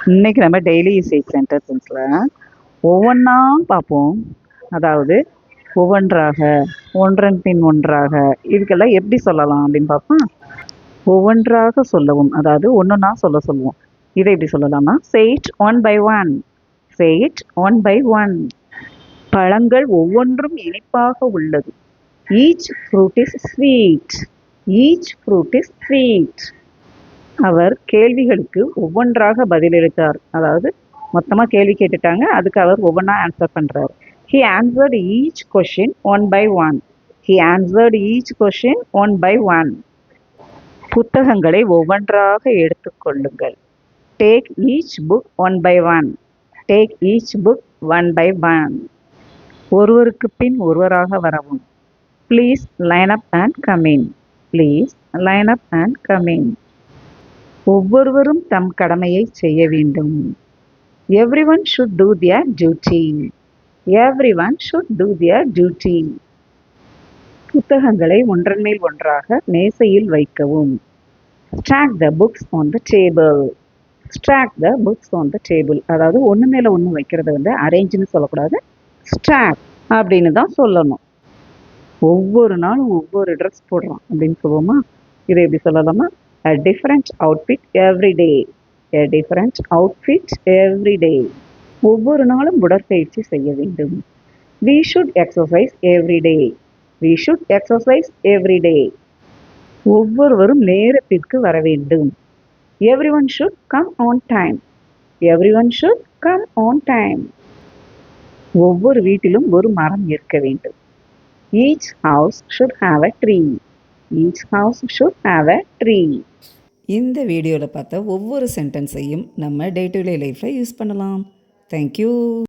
இன்னைக்கு நம்ம daily usage சென்டென்சஸில் ஒவ்வொன்றா பார்ப்போம். அதாவது ஒவ்வொன்றாக, ஒன்றன் பின் ஒன்றாக, இதுக்கெல்லாம் எப்படி சொல்லலாம் அப்படின்னு பார்ப்போம். ஒவ்வொன்றாக சொல்லவும், அதாவது ஒன்றுனா சொல்லுவோம். இதை எப்படி சொல்லலாம்னா, say it one by one. say it one by one. பழங்கள் ஒவ்வொன்றும் இனிப்பாக உள்ளது. each fruit is sweet. each fruit is sweet. அவர் கேள்விகளுக்கு ஒவ்வொன்றாக பதிலளித்தார். அதாவது மொத்தமாக கேள்வி கேட்டுட்டாங்க, அதுக்கு அவர் ஒவ்வொன்றா ஆன்சர் பண்ணுறாரு. He answered each question one by one. He answered each question one by one. புத்தகங்களை ஒவ்வொன்றாக எடுத்துக்கொள்ளுங்கள். Take each book one by one. Take each book one by one. ஒருவருக்கு பின் ஒருவராக வரவும். Please line up and come in. Please line up and come in. ஒவ்வொருவரும் தம் கடமையை செய்ய வேண்டும். Everyone should do their duty. Everyone should do their duty. புத்தகங்களை ஒன்றன் மேல் ஒன்றாக மேசையில் வைக்கவும். Stack the books on the table. Stack the books on the table. அதாவது ஒன்று மேலே ஒன்று வைக்கிறது அரேஞ்சுன்னு சொல்லக்கூடாது, ஸ்டாக் அப்படின்னு தான் சொல்லணும். ஒவ்வொரு நாளும் ஒவ்வொரு ட்ரெஸ் போடுறான் அப்படின்னு சொல்லுவோமா, இதை எப்படி சொல்லலாமா? A different outfit every day. A different outfit every day. ஒவ்வொரு நாளும் உடற்பயிற்சி செய்ய வேண்டும். We should exercise every day. We should exercise every day. ஒவ்வொருவரும் நேரத்திற்கு வர வேண்டும். Everyone should come on time. Everyone should come on time. ஒவ்வொரு வீட்டிலும் ஒரு மரம் இருக்க வேண்டும். Each house should have a tree. Each house should have a tree. இந்த வீடியோவில் பார்த்த ஒவ்வொரு சென்டென்ஸையும் நம்ம டே டு டே லைஃப்பில் யூஸ் பண்ணலாம். தேங்க்யூ.